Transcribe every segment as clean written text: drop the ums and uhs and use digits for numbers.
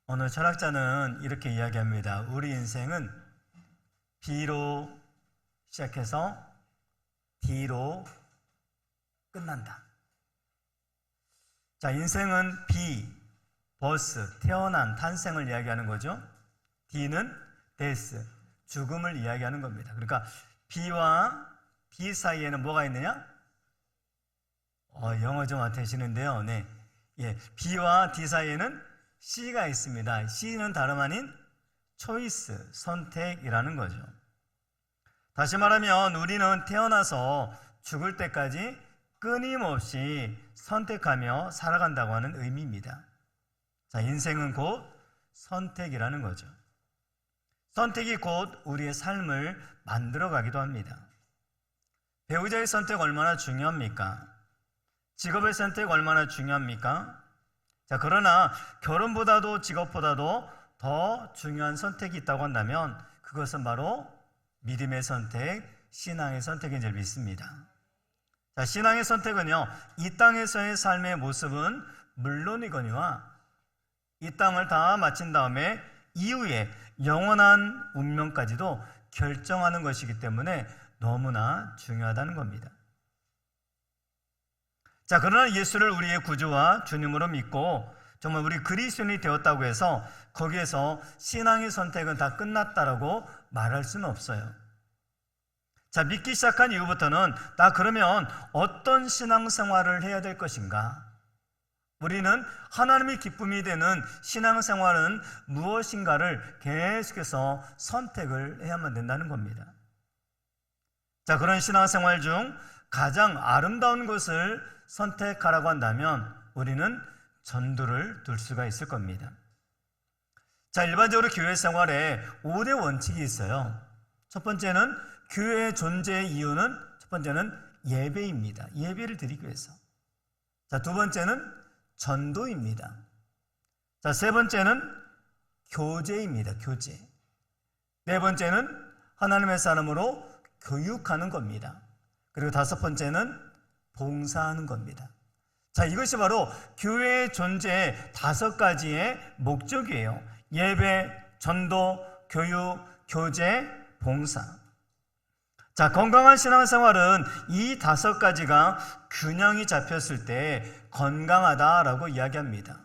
오늘 철학자는 이렇게 이야기합니다. 우리 인생은 B로 시작해서 D로 끝난다. 자, 인생은 B, 버스, 태어난, 탄생을 이야기하는 거죠. D는 데스, 죽음을 이야기하는 겁니다. 그러니까 B와 B 사이에는 뭐가 있느냐? 영어 좀 되시는데요. 네. B와 D 사이에는 C가 있습니다. C는 다름 아닌 초이스, 선택이라는 거죠. 다시 말하면 우리는 태어나서 죽을 때까지 끊임없이 선택하며 살아간다고 하는 의미입니다. 자, 인생은 곧 선택이라는 거죠. 선택이 곧 우리의 삶을 만들어가기도 합니다. 배우자의 선택 얼마나 중요합니까? 직업의 선택 얼마나 중요합니까? 자, 그러나 결혼보다도 직업보다도 더 중요한 선택이 있다고 한다면 그것은 바로 믿음의 선택, 신앙의 선택인 줄 믿습니다. 자, 신앙의 선택은요, 이 땅에서의 삶의 모습은 물론이거니와 이 땅을 다 마친 다음에 이후에 영원한 운명까지도 결정하는 것이기 때문에 너무나 중요하다는 겁니다. 자, 그러나 예수를 우리의 구주와 주님으로 믿고 정말 우리 그리스도인이 되었다고 해서 거기에서 신앙의 선택은 다 끝났다라고 말할 수는 없어요. 자, 믿기 시작한 이후부터는 나 그러면 어떤 신앙생활을 해야 될 것인가? 우리는 하나님의 기쁨이 되는 신앙생활은 무엇인가를 계속해서 선택을 해야만 된다는 겁니다. 자, 그런 신앙생활 중 가장 아름다운 것을 선택하라고 한다면 우리는 전도를 둘 수가 있을 겁니다. 자, 일반적으로 교회 생활에 5대 원칙이 있어요. 첫 번째는 교회의 존재의 이유는 첫 번째는 예배입니다. 예배를 드리기 위해서. 자, 두 번째는 전도입니다. 자, 세 번째는 교제입니다. 교제. 네 번째는 하나님의 사람으로 교육하는 겁니다. 그리고 다섯 번째는 봉사하는 겁니다. 자, 이것이 바로 교회의 존재의 5가지의 목적이에요. 예배, 전도, 교육, 교제, 봉사. 자, 건강한 신앙생활은 이 5가지가 균형이 잡혔을 때 건강하다라고 이야기합니다.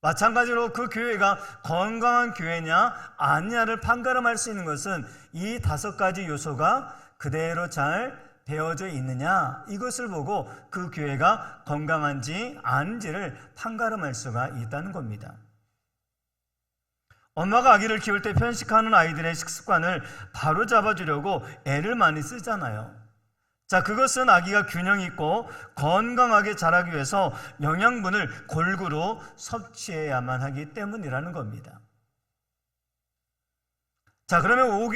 마찬가지로 그 교회가 건강한 교회냐 아니냐를 판가름할 수 있는 것은 이 5가지 요소가 그대로 잘 되어져 있느냐, 이것을 보고 그 교회가 건강한지 아닌지를 판가름할 수가 있다는 겁니다. 엄마가 아기를 키울 때 편식하는 아이들의 식습관을 바로 잡아주려고 애를 많이 쓰잖아요. 자, 그것은 아기가 균형 있고 건강하게 자라기 위해서 영양분을 골고루 섭취해야만 하기 때문이라는 겁니다. 자, 그러면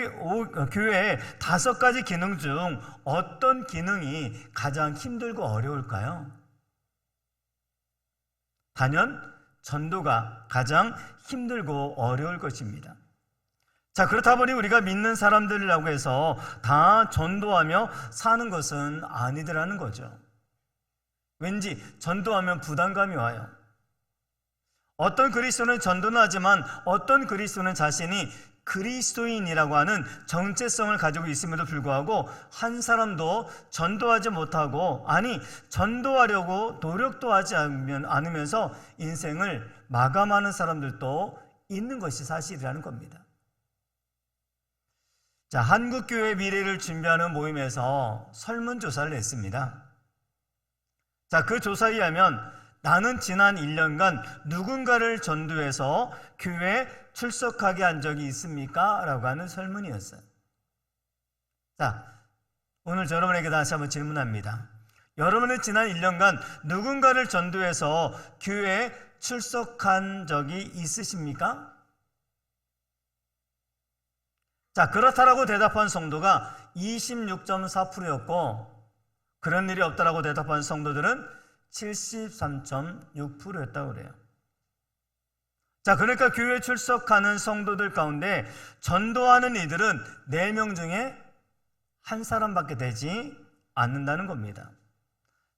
교회의 5가지 기능 중 어떤 기능이 가장 힘들고 어려울까요? 단연 전도가 가장 힘들고 어려울 것입니다. 자, 그렇다 보니 우리가 믿는 사람들이라고 해서 다 전도하며 사는 것은 아니더라는 거죠. 왠지 전도하면 부담감이 와요. 어떤 그리스도는 전도는 하지만 어떤 그리스도는 자신이 그리스도인이라고 하는 정체성을 가지고 있음에도 불구하고 한 사람도 전도하지 못하고, 아니 전도하려고 노력도 하지 않으면서 인생을 마감하는 사람들도 있는 것이 사실이라는 겁니다. 자, 한국교회 미래를 준비하는 모임에서 설문조사를 했습니다. 자, 그 조사에 의하면 나는 지난 1년간 누군가를 전도해서 교회에 출석하게 한 적이 있습니까? 라고 하는 설문이었어요. 자, 오늘 여러분에게 다시 한번 질문합니다. 여러분은 지난 1년간 누군가를 전도해서 교회에 출석한 적이 있으십니까? 자, 그렇다라고 대답한 성도가 26.4%였고 그런 일이 없다라고 대답한 성도들은 73.6%였다고 그래요. 자, 그러니까 교회에 출석하는 성도들 가운데 전도하는 이들은 4명 중에 한 사람밖에 되지 않는다는 겁니다.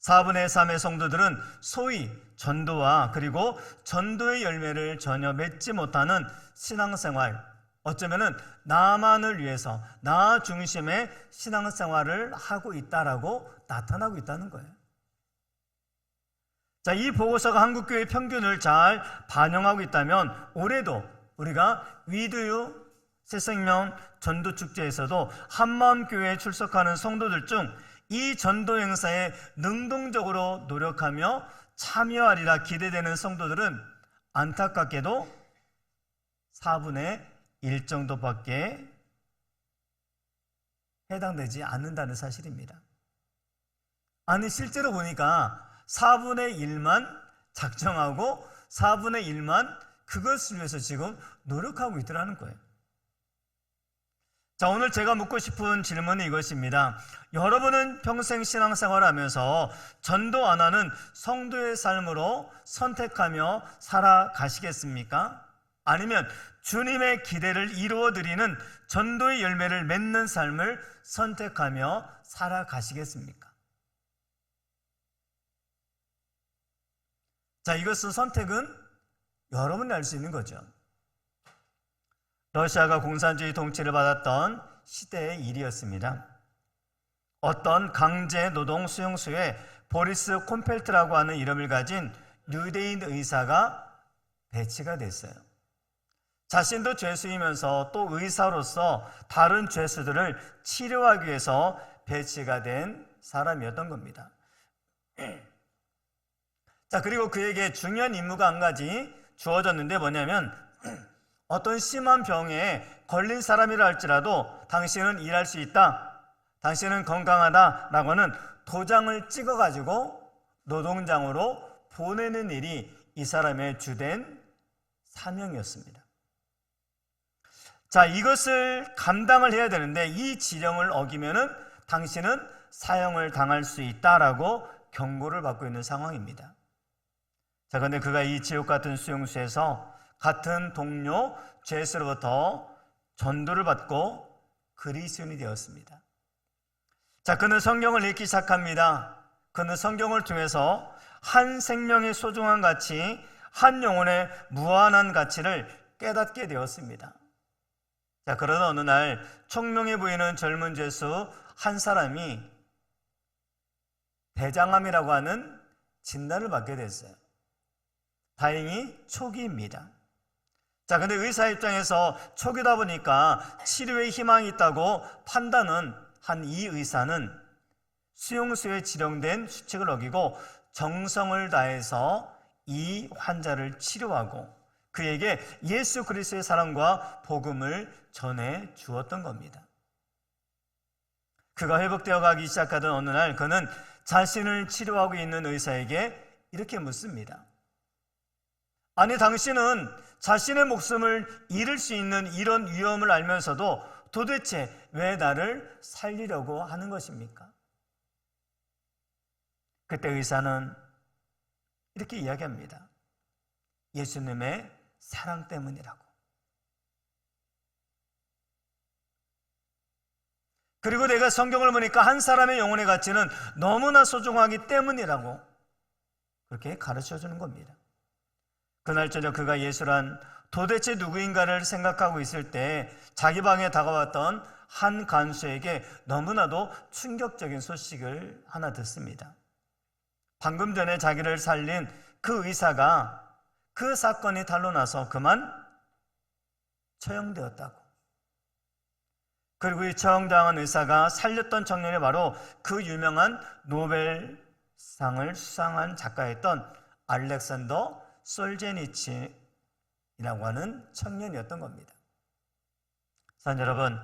4분의 3의 성도들은 소위 전도와 그리고 전도의 열매를 전혀 맺지 못하는 신앙생활, 어쩌면은 나만을 위해서 나 중심의 신앙생활을 하고 있다라고 나타나고 있다는 거예요. 자, 이 보고서가 한국교회 평균을 잘 반영하고 있다면 올해도 우리가 위드유 새생명 전도축제에서도 한마음교회에 출석하는 성도들 중 이 전도 행사에 능동적으로 노력하며 참여하리라 기대되는 성도들은 안타깝게도 4분의 1 정도밖에 해당되지 않는다는 사실입니다. 아니, 실제로 보니까 4분의 1만 작정하고 4분의 1만 그것을 위해서 지금 노력하고 있더라는 거예요. 자, 오늘 제가 묻고 싶은 질문은 이것입니다. 여러분은 평생 신앙생활을 하면서 전도 안 하는 성도의 삶으로 선택하며 살아가시겠습니까? 아니면 주님의 기대를 이루어드리는 전도의 열매를 맺는 삶을 선택하며 살아가시겠습니까? 자, 이것은 선택은 여러분이 할 수 있는 거죠. 러시아가 공산주의 통치를 받았던 시대의 일이었습니다. 어떤 강제 노동 수용소에 보리스 콤펠트라고 하는 이름을 가진 유대인 의사가 배치가 됐어요. 자신도 죄수이면서 또 의사로서 다른 죄수들을 치료하기 위해서 배치가 된 사람이었던 겁니다. 자, 그리고 그에게 중요한 임무가 한 가지 주어졌는데 뭐냐면 어떤 심한 병에 걸린 사람이라 할지라도 당신은 일할 수 있다, 당신은 건강하다라고 하는 도장을 찍어가지고 노동장으로 보내는 일이 이 사람의 주된 사명이었습니다. 자, 이것을 감당을 해야 되는데 이 지령을 어기면은 당신은 사형을 당할 수 있다라고 경고를 받고 있는 상황입니다. 자, 그런데 그가 이 지옥 같은 수용소에서 같은 동료 죄수로부터 전도를 받고 그리스도인이 되었습니다. 자, 그는 성경을 읽기 시작합니다. 그는 성경을 통해서 한 생명의 소중한 가치, 한 영혼의 무한한 가치를 깨닫게 되었습니다. 자, 그러던 어느 날 총명해 보이는 젊은 죄수 한 사람이 대장암이라고 하는 진단을 받게 됐어요. 다행히 초기입니다. 자, 근데 의사 입장에서 초기다 보니까 치료에 희망이 있다고 판단은 한 이 의사는 수용소에 지령된 수칙을 어기고 정성을 다해서 이 환자를 치료하고 그에게 예수 그리스도의 사랑과 복음을 전해 주었던 겁니다. 그가 회복되어 가기 시작하던 어느 날 그는 자신을 치료하고 있는 의사에게 이렇게 묻습니다. 아니, 당신은 자신의 목숨을 잃을 수 있는 이런 위험을 알면서도 도대체 왜 나를 살리려고 하는 것입니까? 그때 의사는 이렇게 이야기합니다. 예수님의 사랑 때문이라고. 그리고 내가 성경을 보니까 한 사람의 영혼의 가치는 너무나 소중하기 때문이라고 그렇게 가르쳐 주는 겁니다. 그날 저녁 그가 예수란 도대체 누구인가를 생각하고 있을 때 자기 방에 다가왔던 한 간수에게 너무나도 충격적인 소식을 하나 듣습니다. 방금 전에 자기를 살린 그 의사가 그 사건이 탄로나서 그만 처형되었다고. 그리고 이 처형당한 의사가 살렸던 청년이 바로 그 유명한 노벨상을 수상한 작가였던 알렉산더 솔제니치라고 하는 청년이었던 겁니다. 사랑 여러분,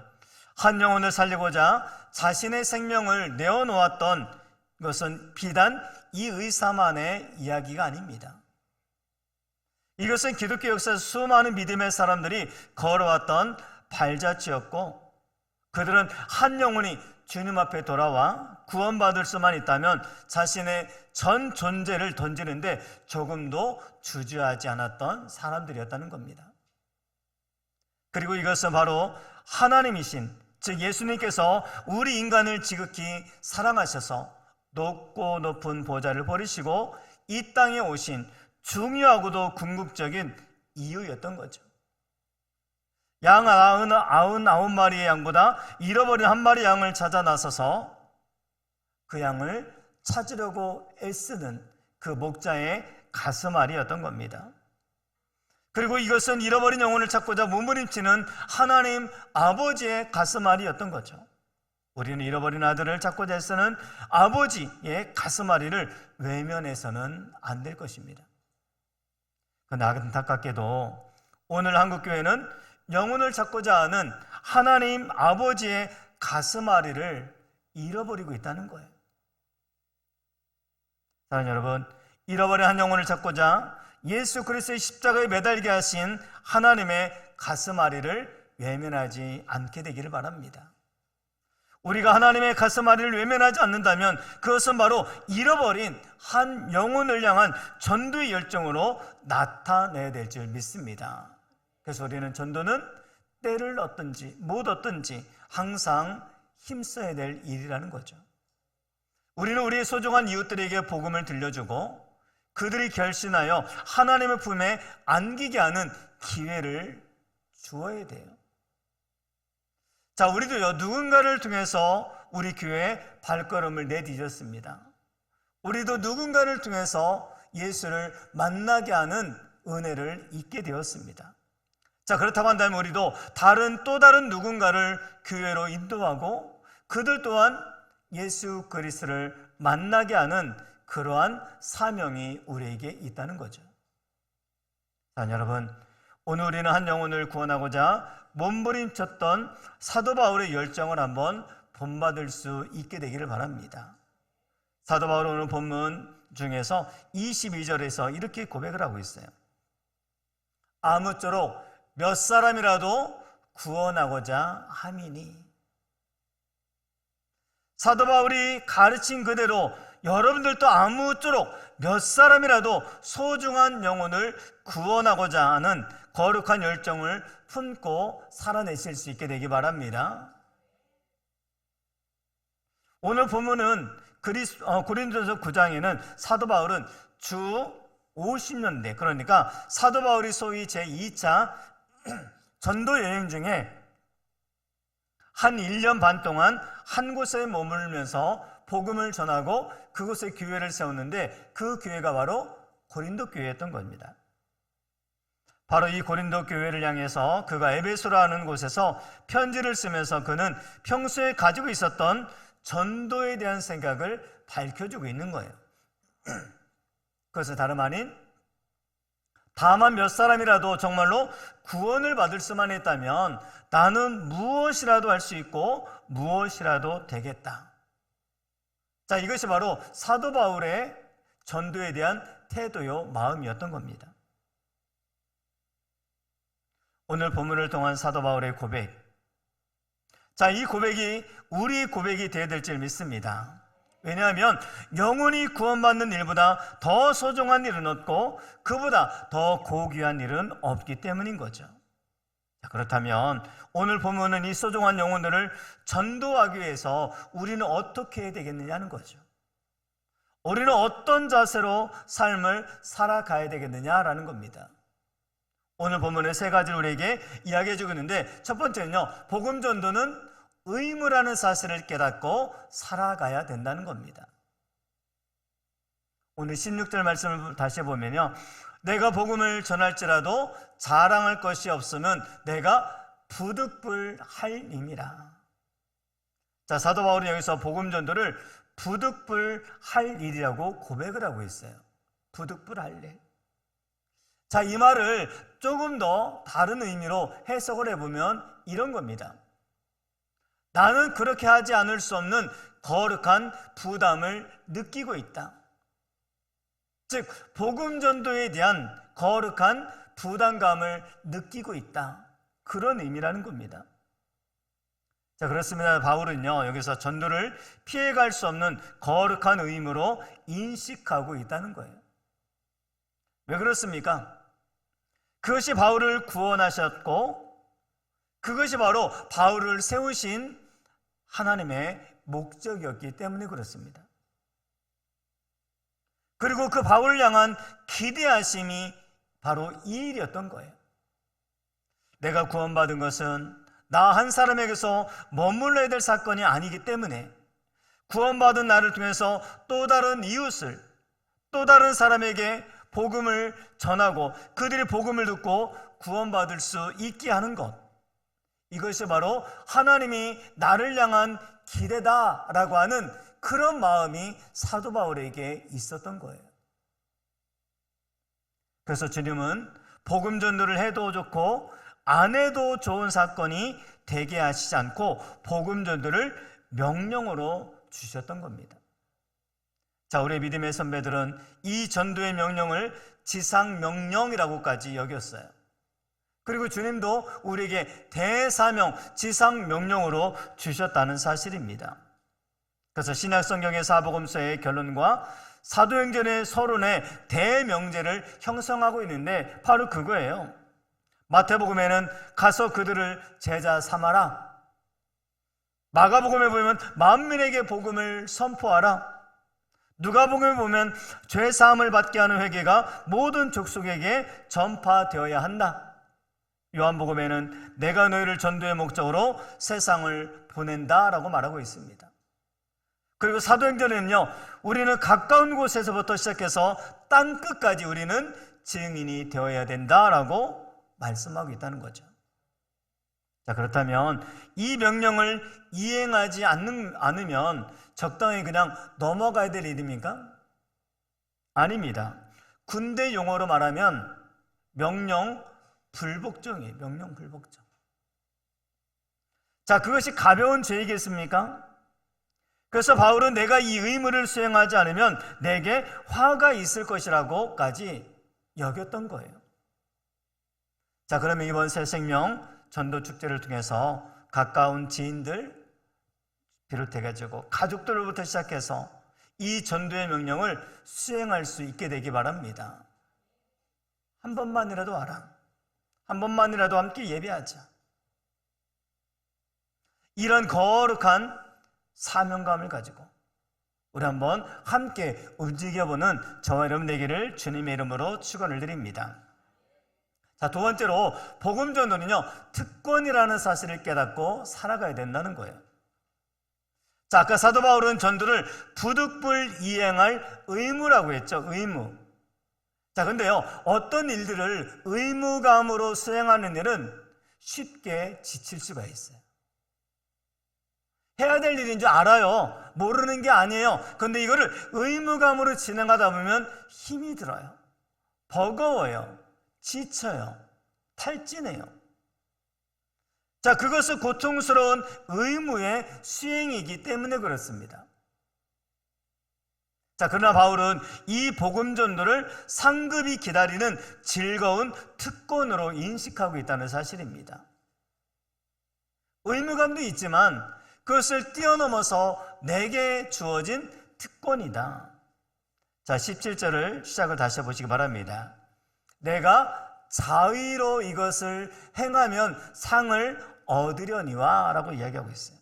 한 영혼을 살리고자 자신의 생명을 내어놓았던 것은 비단 이 의사만의 이야기가 아닙니다. 이것은 기독교 역사에서 수많은 믿음의 사람들이 걸어왔던 발자취였고 그들은 한 영혼이 주님 앞에 돌아와 구원받을 수만 있다면 자신의 전 존재를 던지는데 조금도 주저하지 않았던 사람들이었다는 겁니다. 그리고 이것은 바로 하나님이신, 즉 예수님께서 우리 인간을 지극히 사랑하셔서 높고 높은 보좌를 버리시고 이 땅에 오신 중요하고도 궁극적인 이유였던 거죠. 양 99마리의 양보다 잃어버린 한 마리 양을 찾아 나서서 그 양을 찾으려고 애쓰는 그 목자의 가슴앓이였던 겁니다. 그리고 이것은 잃어버린 영혼을 찾고자 몸부림치는 하나님 아버지의 가슴앓이였던 거죠. 우리는 잃어버린 아들을 찾고자 애쓰는 아버지의 가슴앓이를 외면해서는 안 될 것입니다. 그런데 안타깝게도 오늘 한국교회는 영혼을 찾고자 하는 하나님 아버지의 가슴앓이를 잃어버리고 있다는 거예요. 사랑하는 여러분, 잃어버린 한 영혼을 찾고자 예수 그리스도의 십자가에 매달게 하신 하나님의 가슴앓이를 외면하지 않게 되기를 바랍니다. 우리가 하나님의 가슴앓이를 외면하지 않는다면 그것은 바로 잃어버린 한 영혼을 향한 전도의 열정으로 나타내야 될 줄 믿습니다. 그래서 우리는 전도는 때를 얻든지 못 얻든지 항상 힘써야 될 일이라는 거죠. 우리는 우리의 소중한 이웃들에게 복음을 들려주고 그들이 결신하여 하나님의 품에 안기게 하는 기회를 주어야 돼요. 자, 우리도요, 누군가를 통해서 우리 교회에 발걸음을 내디뎠습니다. 우리도 누군가를 통해서 예수를 만나게 하는 은혜를 잊게 되었습니다. 자, 그렇다고 한다면 우리도 또 다른 누군가를 교회로 인도하고 그들 또한 예수 그리스도를 만나게 하는 그러한 사명이 우리에게 있다는 거죠. 자, 여러분, 오늘 우리는 한 영혼을 구원하고자 몸부림쳤던 사도 바울의 열정을 한번 본받을 수 있게 되기를 바랍니다. 사도 바울은 오늘 본문 중에서 22절에서 이렇게 고백을 하고 있어요. 아무쪼록 몇 사람이라도 구원하고자 함이니. 사도 바울이 가르친 그대로 여러분들도 아무쪼록 몇 사람이라도 소중한 영혼을 구원하고자 하는 거룩한 열정을 품고 살아내실 수 있게 되기 바랍니다. 오늘 본문은 고린도전서 9장에는 사도 바울은 주 50년대, 그러니까 사도 바울이 소위 제2차 전도 여행 중에 한 1년 반 동안 한 곳에 머물면서 복음을 전하고 그곳에 교회를 세웠는데 그 교회가 바로 고린도 교회였던 겁니다. 바로 이 고린도 교회를 향해서 그가 에베소라는 곳에서 편지를 쓰면서 그는 평소에 가지고 있었던 전도에 대한 생각을 밝혀주고 있는 거예요. 그것은 다름 아닌 다만 몇 사람이라도 정말로 구원을 받을 수만 있다면 나는 무엇이라도 할 수 있고 무엇이라도 되겠다. 자, 이것이 바로 사도 바울의 전도에 대한 태도요, 마음이었던 겁니다. 오늘 본문을 통한 사도 바울의 고백. 자, 이 고백이 우리 고백이 되어야 될 줄 믿습니다. 왜냐하면 영혼이 구원받는 일보다 더 소중한 일은 없고 그보다 더 고귀한 일은 없기 때문인 거죠. 자, 그렇다면 오늘 본문은 이 소중한 영혼들을 전도하기 위해서 우리는 어떻게 해야 되겠느냐는 거죠. 우리는 어떤 자세로 삶을 살아가야 되겠느냐라는 겁니다. 오늘 본문의 세 가지를 우리에게 이야기해 주고 있는데 첫 번째는요, 복음 전도는 의무라는 사실을 깨닫고 살아가야 된다는 겁니다. 오늘 16절 말씀을 다시 보면요, 내가 복음을 전할지라도 자랑할 것이 없으면 내가 부득불할 임이라. 자, 사도 바울이 여기서 복음 전도를 부득불할 일이라고 고백을 하고 있어요. 부득불할 일. 자, 이 말을 조금 더 다른 의미로 해석을 해보면 이런 겁니다. 나는 그렇게 하지 않을 수 없는 거룩한 부담을 느끼고 있다. 즉, 복음 전도에 대한 거룩한 부담감을 느끼고 있다. 그런 의미라는 겁니다. 자, 그렇습니다. 바울은요, 여기서 전도를 피해갈 수 없는 거룩한 의무로 인식하고 있다는 거예요. 왜 그렇습니까? 그것이 바울을 구원하셨고 그것이 바로 바울을 세우신 하나님의 목적이었기 때문에 그렇습니다. 그리고 그 바울을 향한 기대하심이 바로 이 일이었던 거예요. 내가 구원받은 것은 나 한 사람에게서 머물러야 될 사건이 아니기 때문에 구원받은 나를 통해서 또 다른 이웃을, 또 다른 사람에게 복음을 전하고 그들이 복음을 듣고 구원받을 수 있게 하는 것, 이것이 바로 하나님이 나를 향한 기대다라고 하는 그런 마음이 사도 바울에게 있었던 거예요. 그래서 주님은 복음 전도를 해도 좋고 안 해도 좋은 사건이 되게 하시지 않고 복음 전도를 명령으로 주셨던 겁니다. 자, 우리 믿음의 선배들은 이 전도의 명령을 지상명령이라고까지 여겼어요. 그리고 주님도 우리에게 대사명, 지상명령으로 주셨다는 사실입니다. 그래서 신약성경의 사복음서의 결론과 사도행전의 서론의 대명제를 형성하고 있는데 바로 그거예요. 마태복음에는 가서 그들을 제자 삼아라. 마가복음에 보면 만민에게 복음을 선포하라. 누가복음에 보면 죄사함을 받게 하는 회개가 모든 족속에게 전파되어야 한다. 요한복음에는 내가 너희를 전도의 목적으로 세상을 보낸다라고 말하고 있습니다. 그리고 사도행전에는요, 우리는 가까운 곳에서부터 시작해서 땅 끝까지 우리는 증인이 되어야 된다라고 말씀하고 있다는 거죠. 자, 그렇다면 이 명령을 이행하지 않으면 적당히 그냥 넘어가야 될 일입니까? 아닙니다. 군대 용어로 말하면 명령 불복종이에요. 명령 불복종. 자, 그것이 가벼운 죄이겠습니까? 그래서 바울은 내가 이 의무를 수행하지 않으면 내게 화가 있을 것이라고까지 여겼던 거예요. 자, 그러면 이번 새생명 전도 축제를 통해서 가까운 지인들 비롯해가지고 가족들로부터 시작해서 이 전도의 명령을 수행할 수 있게 되기 바랍니다. 한 번만이라도 와라. 한 번만이라도 함께 예배하자. 이런 거룩한 사명감을 가지고 우리 한번 함께 움직여보는 저와 여러분 되기를 주님의 이름으로 축원을 드립니다. 자, 두 번째로 복음 전도는요, 특권이라는 사실을 깨닫고 살아가야 된다는 거예요. 자, 아까 사도 바울은 전도를 부득불 이행할 의무라고 했죠. 의무. 자, 근데요, 어떤 일들을 의무감으로 수행하는 일은 쉽게 지칠 수가 있어요. 해야 될 일인 줄 알아요. 모르는 게 아니에요. 그런데 이거를 의무감으로 진행하다 보면 힘이 들어요. 버거워요. 지쳐요. 탈진해요. 자, 그것은 고통스러운 의무의 수행이기 때문에 그렇습니다. 자, 그러나 바울은 이 복음 전도를 상급이 기다리는 즐거운 특권으로 인식하고 있다는 사실입니다. 의무감도 있지만 그것을 뛰어넘어서 내게 주어진 특권이다. 자, 17절을 시작을 다시 해보시기 바랍니다. 내가 자의로 이것을 행하면 상을 얻으려니와 라고 이야기하고 있어요.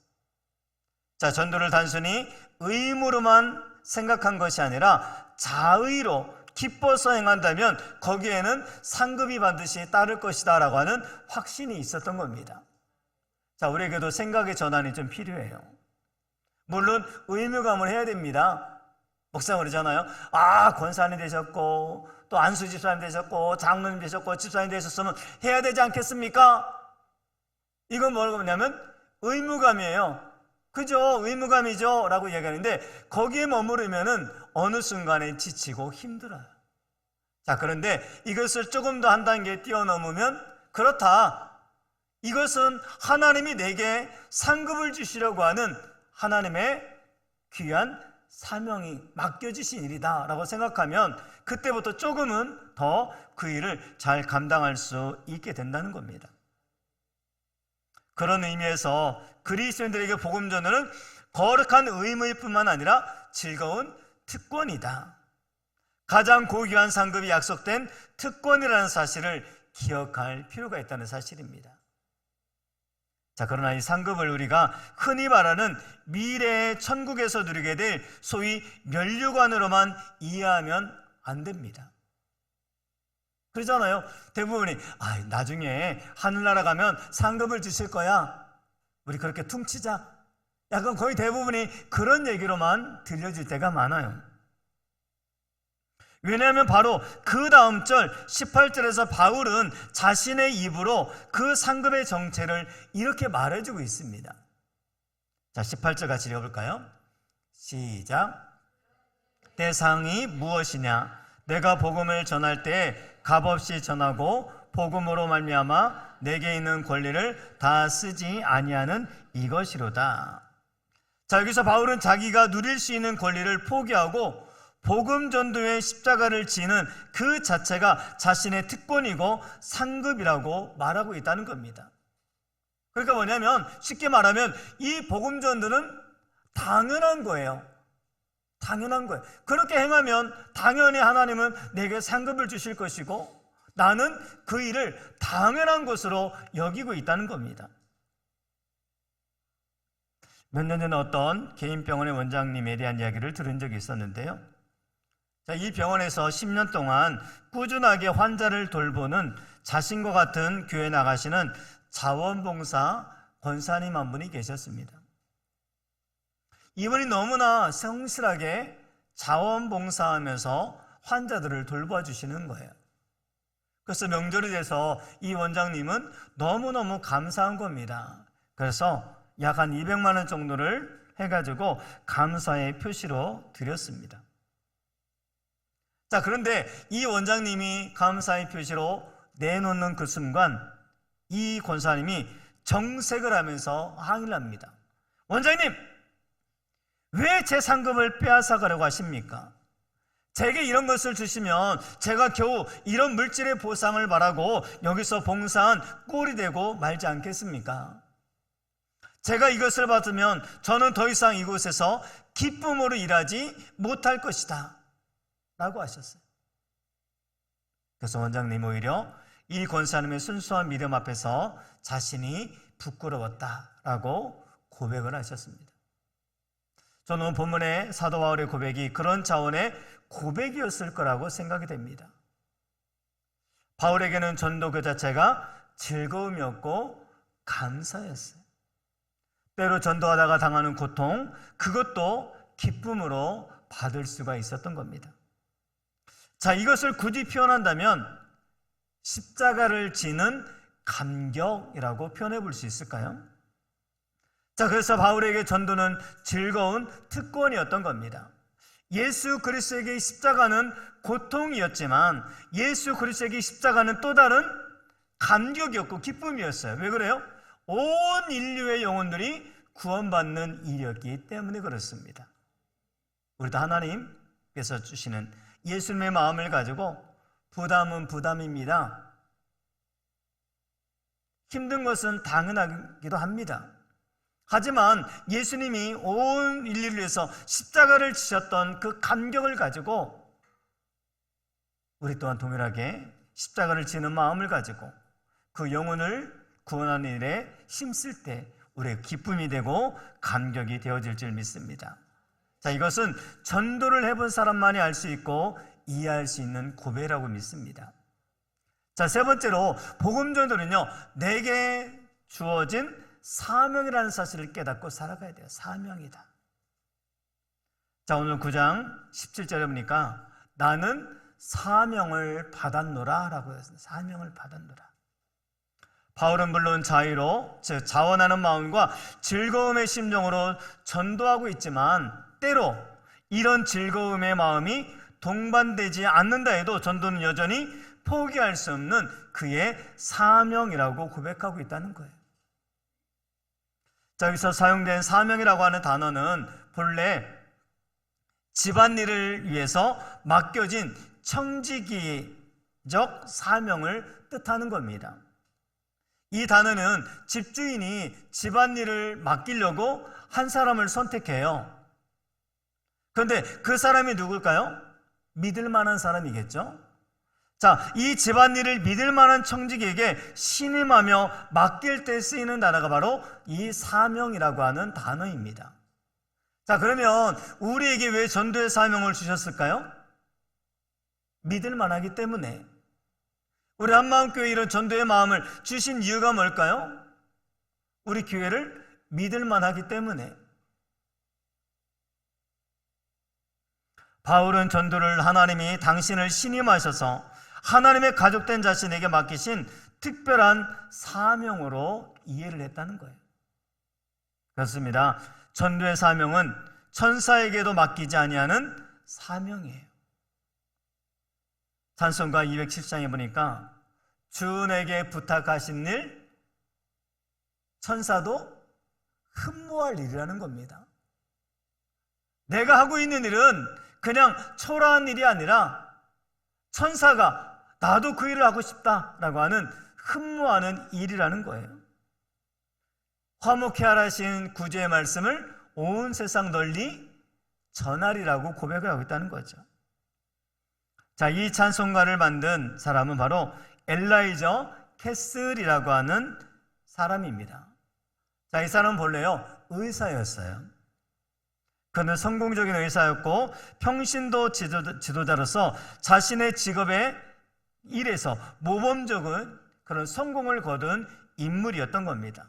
자, 전도를 단순히 의무로만 생각한 것이 아니라 자의로 기뻐서 행한다면 거기에는 상급이 반드시 따를 것이다 라고 하는 확신이 있었던 겁니다. 자, 우리에게도 생각의 전환이 좀 필요해요. 물론 의무감을 해야 됩니다. 목사님 그러잖아요. 권사님 되셨고 또 안수 집사님 되셨고 장로님 되셨고 집사님 되셨으면 해야 되지 않겠습니까? 이건 뭐냐면 의무감이에요. 그죠? 의무감이죠? 라고 얘기하는데 거기에 머무르면은 어느 순간에 지치고 힘들어요. 자, 그런데 이것을 조금 더 한 단계 뛰어넘으면 그렇다. 이것은 하나님이 내게 상급을 주시려고 하는 하나님의 귀한 사명이 맡겨주신 일이다 라고 생각하면 그때부터 조금은 더 그 일을 잘 감당할 수 있게 된다는 겁니다. 그런 의미에서 그리스도인들에게 복음 전도는 거룩한 의무일 뿐만 아니라 즐거운 특권이다. 가장 고귀한 상급이 약속된 특권이라는 사실을 기억할 필요가 있다는 사실입니다. 자, 그러나 이 상급을 우리가 흔히 말하는 미래의 천국에서 누리게 될 소위 면류관으로만 이해하면 안 됩니다. 그러잖아요. 대부분이 나중에 하늘나라 가면 상급을 주실 거야, 우리 그렇게 퉁치자, 약간 거의 대부분이 그런 얘기로만 들려질 때가 많아요. 왜냐하면 바로 그 다음 절 18절에서 바울은 자신의 입으로 그 상급의 정체를 이렇게 말해주고 있습니다. 자, 18절 같이 읽어볼까요? 시작. 대상이 무엇이냐? 내가 복음을 전할 때 값없이 전하고 복음으로 말미암아 내게 있는 권리를 다 쓰지 아니하는 이것이로다. 자, 여기서 바울은 자기가 누릴 수 있는 권리를 포기하고 복음 전도의 십자가를 지는 그 자체가 자신의 특권이고 상급이라고 말하고 있다는 겁니다. 그러니까 뭐냐면, 쉽게 말하면 이 복음 전도는 당연한 거예요. 당연한 거예요. 그렇게 행하면 당연히 하나님은 내게 상급을 주실 것이고 나는 그 일을 당연한 것으로 여기고 있다는 겁니다. 몇 년 전에 어떤 개인병원의 원장님에 대한 이야기를 들은 적이 있었는데요. 자, 이 병원에서 10년 동안 꾸준하게 환자를 돌보는 자신과 같은 교회 나가시는 자원봉사 권사님 한 분이 계셨습니다. 이분이 너무나 성실하게 자원봉사하면서 환자들을 돌봐주시는 거예요. 그래서 명절이 돼서 이 원장님은 너무너무 감사한 겁니다. 그래서 약 한 200만 원 정도를 해가지고 감사의 표시로 드렸습니다. 자, 그런데 이 원장님이 감사의 표시로 내놓는 그 순간 이 권사님이 정색을 하면서 항의를 합니다. 원장님, 왜 제 상급을 빼앗아가려고 하십니까? 제게 이런 것을 주시면 제가 겨우 이런 물질의 보상을 바라고 여기서 봉사한 꼴이 되고 말지 않겠습니까? 제가 이것을 받으면 저는 더 이상 이곳에서 기쁨으로 일하지 못할 것이다 라고 하셨어요. 그래서 원장님 오히려 이 권사님의 순수한 믿음 앞에서 자신이 부끄러웠다라고 고백을 하셨습니다. 저는 본문의 사도 바울의 고백이 그런 차원의 고백이었을 거라고 생각이 됩니다. 바울에게는 전도 그 자체가 즐거움이었고 감사였어요. 때로 전도하다가 당하는 고통, 그것도 기쁨으로 받을 수가 있었던 겁니다. 자, 이것을 굳이 표현한다면 십자가를 지는 감격이라고 표현해 볼 수 있을까요? 자, 그래서 바울에게 전도는 즐거운 특권이었던 겁니다. 예수 그리스도에게 십자가는 고통이었지만 예수 그리스도에게 십자가는 또 다른 감격이었고 기쁨이었어요. 왜 그래요? 온 인류의 영혼들이 구원받는 일이었기 때문에 그렇습니다. 우리도 하나님께서 주시는 예수님의 마음을 가지고 부담은 부담입니다. 힘든 것은 당연하기도 합니다. 하지만 예수님이 온 인류를 위해서 십자가를 지셨던 그 감격을 가지고 우리 또한 동일하게 십자가를 지는 마음을 가지고 그 영혼을 구원하는 일에 힘쓸 때 우리의 기쁨이 되고 감격이 되어질 줄 믿습니다. 자, 이것은 전도를 해본 사람만이 알 수 있고 이해할 수 있는 고백이라고 믿습니다. 자, 세 번째로 복음 전도는요, 내게 주어진 사명이라는 사실을 깨닫고 살아가야 돼요. 사명이다. 자, 오늘 9장 17절에 보니까 나는 사명을 받았노라 라고 했습니다. 사명을 받았노라. 바울은 물론 자유로, 즉 자원하는 마음과 즐거움의 심정으로 전도하고 있지만 때로 이런 즐거움의 마음이 동반되지 않는다 해도 전도는 여전히 포기할 수 없는 그의 사명이라고 고백하고 있다는 거예요. 자, 여기서 사용된 사명이라고 하는 단어는 본래 집안일을 위해서 맡겨진 청지기적 사명을 뜻하는 겁니다. 이 단어는 집주인이 집안일을 맡기려고 한 사람을 선택해요. 그런데 그 사람이 누굴까요? 믿을 만한 사람이겠죠? 자, 이 집안일을 믿을 만한 청지기에게 신임하며 맡길 때 쓰이는 단어가 바로 이 사명이라고 하는 단어입니다. 자, 그러면 우리에게 왜 전도의 사명을 주셨을까요? 믿을 만하기 때문에. 우리 한마음교회 이런 전도의 마음을 주신 이유가 뭘까요? 우리 교회를 믿을 만하기 때문에. 바울은 전도를 하나님이 당신을 신임하셔서 하나님의 가족된 자신에게 맡기신 특별한 사명으로 이해를 했다는 거예요. 그렇습니다. 전도의 사명은 천사에게도 맡기지 아니하는 사명이에요. 찬송가 207장에 보니까 주에게 부탁하신 일 천사도 흠모할 일이라는 겁니다. 내가 하고 있는 일은 그냥 초라한 일이 아니라 천사가 나도 그 일을 하고 싶다라고 하는 흠모하는 일이라는 거예요. 화목해 하라신 구주의 말씀을 온 세상 널리 전하리라고 고백을 하고 있다는 거죠. 자, 이 찬송가를 만든 사람은 바로 엘라이저 캐슬이라고 하는 사람입니다. 자, 이 사람은 본래요 의사였어요. 그는 성공적인 의사였고 평신도 지도자로서 자신의 직업의 일에서 모범적인 그런 성공을 거둔 인물이었던 겁니다.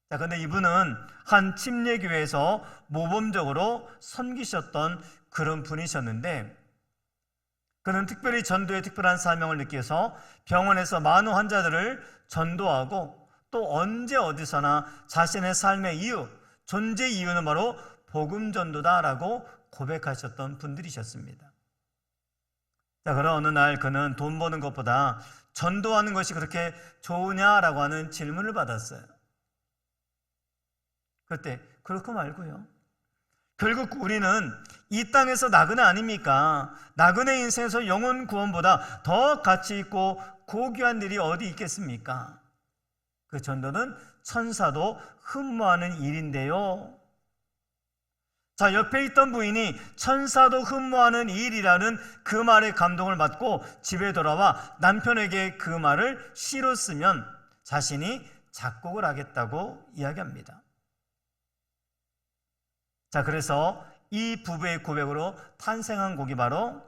자, 근데 이분은 한 침례교회에서 모범적으로 섬기셨던 그런 분이셨는데, 그는 특별히 전도의 특별한 사명을 느껴서 병원에서 많은 환자들을 전도하고 또 언제 어디서나 자신의 삶의 이유, 존재 이유는 바로 복음 전도다라고 고백하셨던 분들이셨습니다. 자, 그런 어느 날 그는 돈 버는 것보다 전도하는 것이 그렇게 좋으냐라고 하는 질문을 받았어요. 그때 그렇고 말고요. 결국 우리는 이 땅에서 나그네 아닙니까? 나그네 인생에서 영혼 구원보다 더 가치 있고 고귀한 일이 어디 있겠습니까? 그 전도는 천사도 흠모하는 일인데요. 자, 옆에 있던 부인이 천사도 흠모하는 일이라는 그 말에 감동을 받고 집에 돌아와 남편에게 그 말을 시로 쓰면 자신이 작곡을 하겠다고 이야기합니다. 자, 그래서 이 부부의 고백으로 탄생한 곡이 바로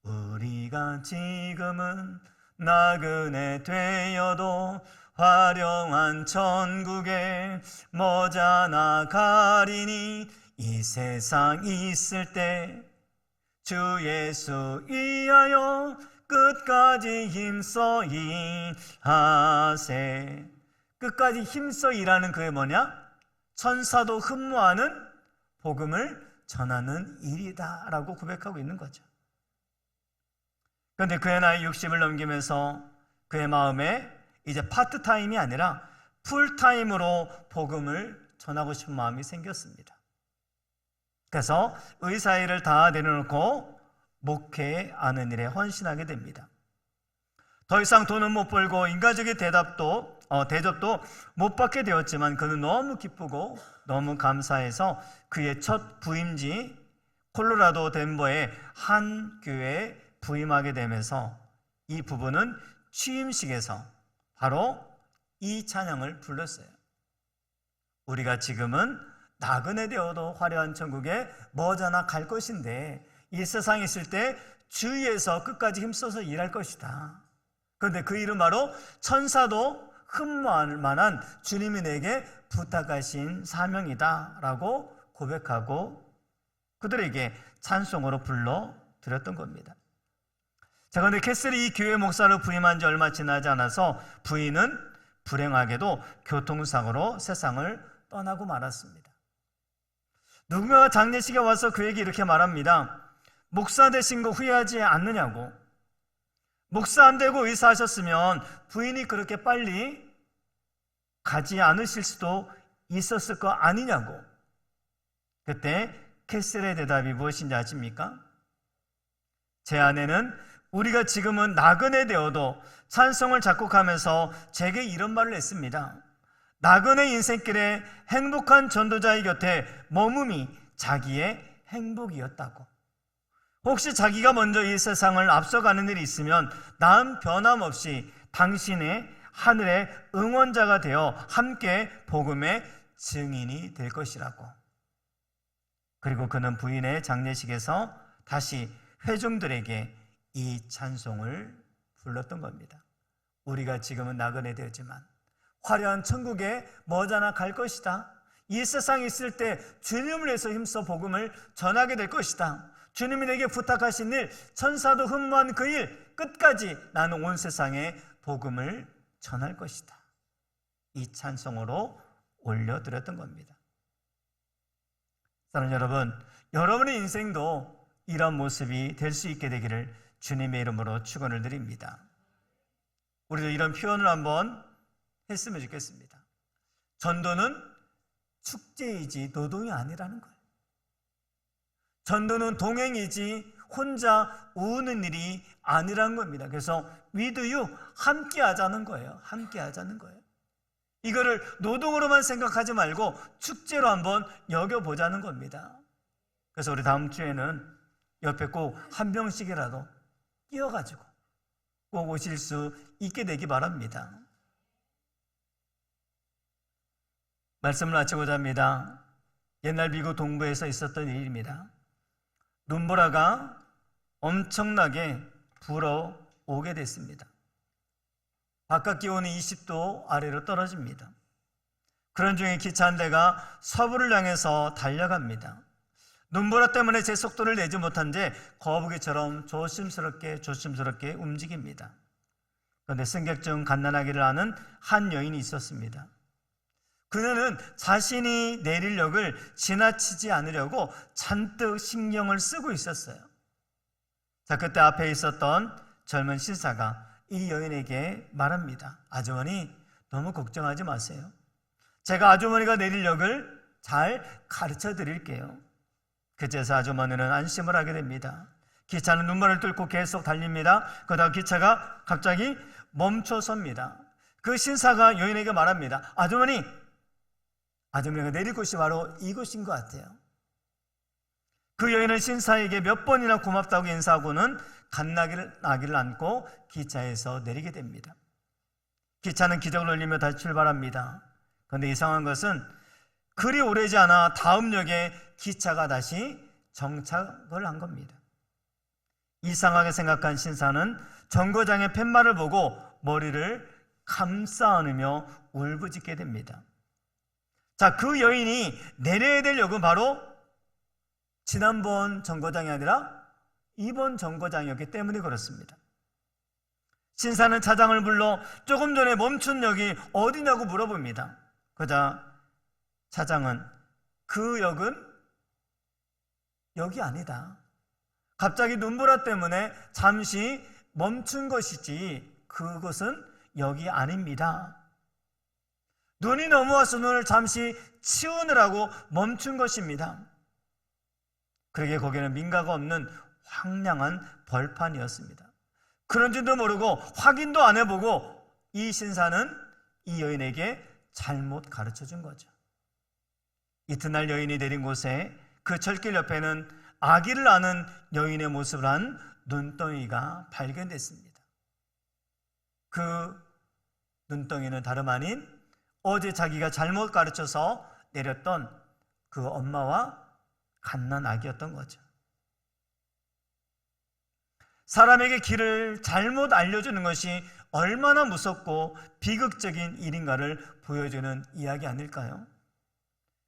우리가 지금은 나그네 되어도 화려한 천국에 머지않아 가리니 이 세상 있을 때 주 예수 위하여 끝까지 힘써 일하세. 끝까지 힘써 일하는 그게 뭐냐? 천사도 흠모하는 복음을 전하는 일이다 라고 고백하고 있는 거죠. 그런데 그의 나이 60을 넘기면서 그의 마음에 이제 파트타임이 아니라 풀타임으로 복음을 전하고 싶은 마음이 생겼습니다. 그래서 의사 일을 다 내려놓고 목회하는 일에 헌신하게 됩니다. 더 이상 돈은 못 벌고 인간적인 대접도 못 받게 되었지만 그는 너무 기쁘고 너무 감사해서 그의 첫 부임지 콜로라도 덴버의 한 교회에 부임하게 되면서 이 부부는 취임식에서 바로 이 찬양을 불렀어요. 우리가 지금은 나그네 되어도 화려한 천국에 머지않아 갈 것인데 이 세상에 있을 때 주위에서 끝까지 힘써서 일할 것이다. 그런데 그 일은 바로 천사도 흠모할 만한 주님이 내게 부탁하신 사명이다 라고 고백하고 그들에게 찬송으로 불러드렸던 겁니다. 자, 그런데 캐슬이 이 교회 목사로 부임한 지 얼마 지나지 않아서 부인은 불행하게도 교통사고로 세상을 떠나고 말았습니다. 누군가가 장례식에 와서 그에게 이렇게 말합니다. 목사 되신 거 후회하지 않느냐고. 목사 안 되고 의사 하셨으면 부인이 그렇게 빨리 가지 않으실 수도 있었을 거 아니냐고. 그때 캐슬의 대답이 무엇인지 아십니까? 제 아내는 우리가 지금은 나그네 되어도 찬송을 작곡하면서 제게 이런 말을 했습니다. 나그네 인생길에 행복한 전도자의 곁에 머금이 자기의 행복이었다고. 혹시 자기가 먼저 이 세상을 앞서가는 일이 있으면 난 변함없이 당신의 하늘의 응원자가 되어 함께 복음의 증인이 될 것이라고. 그리고 그는 부인의 장례식에서 다시 회중들에게 이 찬송을 불렀던 겁니다. 우리가 지금은 나그네 되었지만 화려한 천국에 머지않아 갈 것이다. 이 세상에 있을 때 주님을 위해서 힘써 복음을 전하게 될 것이다. 주님이 내게 부탁하신 일, 천사도 흠모한 그 일 끝까지 나는 온 세상에 복음을 전할 것이다. 이 찬송으로 올려드렸던 겁니다. 사랑하는 여러분, 여러분의 인생도 이런 모습이 될 수 있게 되기를 주님의 이름으로 축원을 드립니다. 우리도 이런 표현을 한번 했으면 좋겠습니다. 전도는 축제이지 노동이 아니라는 거예요. 전도는 동행이지 혼자 우는 일이 아니라는 겁니다. 그래서 with you, 함께 하자는 거예요. 함께 하자는 거예요. 이거를 노동으로만 생각하지 말고 축제로 한번 여겨보자는 겁니다. 그래서 우리 다음 주에는 옆에 꼭 한 명씩이라도 끼어가지고 꼭 오실 수 있게 되기 바랍니다. 말씀을 마치고자 합니다. 옛날 미국 동부에서 있었던 일입니다. 눈보라가 엄청나게 불어오게 됐습니다. 바깥 기온이 20도 아래로 떨어집니다. 그런 중에 기차 한 대가 서부를 향해서 달려갑니다. 눈보라 때문에 제 속도를 내지 못한 채 거북이처럼 조심스럽게 움직입니다. 그런데 승객 중 갓난아기를 아는 한 여인이 있었습니다. 그녀는 자신이 내릴 역을 지나치지 않으려고 잔뜩 신경을 쓰고 있었어요. 자, 그때 앞에 있었던 젊은 신사가 이 여인에게 말합니다. 아주머니, 너무 걱정하지 마세요. 제가 아주머니가 내릴 역을 잘 가르쳐 드릴게요. 그제서 아주머니는 안심을 하게 됩니다. 기차는 눈물을 뚫고 계속 달립니다. 그러다가 기차가 갑자기 멈춰섭니다. 그 신사가 여인에게 말합니다. 아주머니가 내릴 곳이 바로 이곳인 것 같아요. 그 여인은 신사에게 몇 번이나 고맙다고 인사하고는 갓나기를 안고 기차에서 내리게 됩니다. 기차는 기적을 울리며 다시 출발합니다. 그런데 이상한 것은 그리 오래지 않아 다음 역에 기차가 다시 정착을 한 겁니다. 이상하게 생각한 신사는 정거장의 팻말을 보고 머리를 감싸 안으며 울부짖게 됩니다. 자, 그 여인이 내려야 될 역은 바로 지난번 정거장이 아니라 이번 정거장이었기 때문에 그렇습니다. 신사는 차장을 불러 조금 전에 멈춘 역이 어디냐고 물어봅니다. 그러자 차장은 그 역은 역이 아니다. 갑자기 눈보라 때문에 잠시 멈춘 것이지 그것은 역이 아닙니다. 눈이 넘어와서 눈을 잠시 치우느라고 멈춘 것입니다. 그러게 거기는 민가가 없는 황량한 벌판이었습니다. 그런지도 모르고 확인도 안 해보고 이 신사는 이 여인에게 잘못 가르쳐 준 거죠. 이튿날 여인이 내린 곳에 그 철길 옆에는 아기를 안은 여인의 모습을 한 눈덩이가 발견됐습니다. 그 눈덩이는 다름 아닌 어제 자기가 잘못 가르쳐서 내렸던 그 엄마와 갓난아기였던 거죠. 사람에게 길을 잘못 알려주는 것이 얼마나 무섭고 비극적인 일인가를 보여주는 이야기 아닐까요?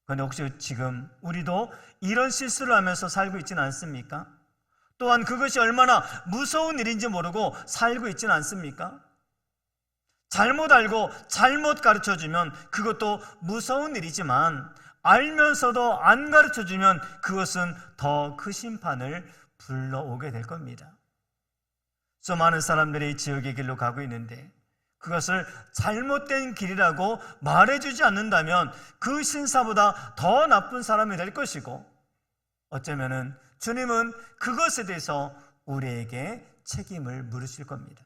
그런데 혹시 지금 우리도 이런 실수를 하면서 살고 있지는 않습니까? 또한 그것이 얼마나 무서운 일인지 모르고 살고 있지는 않습니까? 잘못 알고 잘못 가르쳐주면 그것도 무서운 일이지만 알면서도 안 가르쳐주면 그것은 더 큰 심판을 불러오게 될 겁니다. 수많은 사람들이 지옥의 길로 가고 있는데 그것을 잘못된 길이라고 말해주지 않는다면 그 신사보다 더 나쁜 사람이 될 것이고 어쩌면은 주님은 그것에 대해서 우리에게 책임을 물으실 겁니다.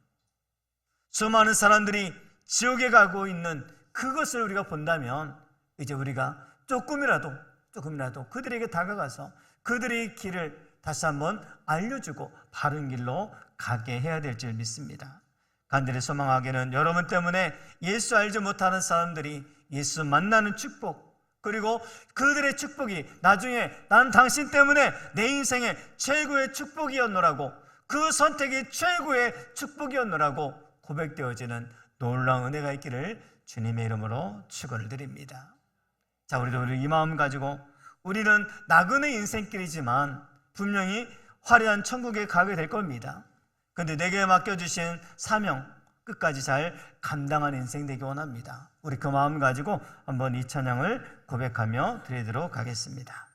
수많은 사람들이 지옥에 가고 있는 그것을 우리가 본다면 이제 우리가 조금이라도 그들에게 다가가서 그들의 길을 다시 한번 알려주고 바른 길로 가게 해야 될 줄 믿습니다. 간절히 소망하기는 여러분 때문에 예수 알지 못하는 사람들이 예수 만나는 축복, 그리고 그들의 축복이 나중에 난 당신 때문에 내 인생의 최고의 축복이었노라고, 그 선택이 최고의 축복이었노라고 고백되어지는 놀라운 은혜가 있기를 주님의 이름으로 축원을 드립니다. 자, 우리도 이 마음 가지고 우리는 나그네 인생길이지만 분명히 화려한 천국에 가게 될 겁니다. 그런데 내게 맡겨주신 사명 끝까지 잘 감당하는 인생 되기 원합니다. 우리 그 마음 가지고 한번 이 찬양을 고백하며 드리도록 하겠습니다.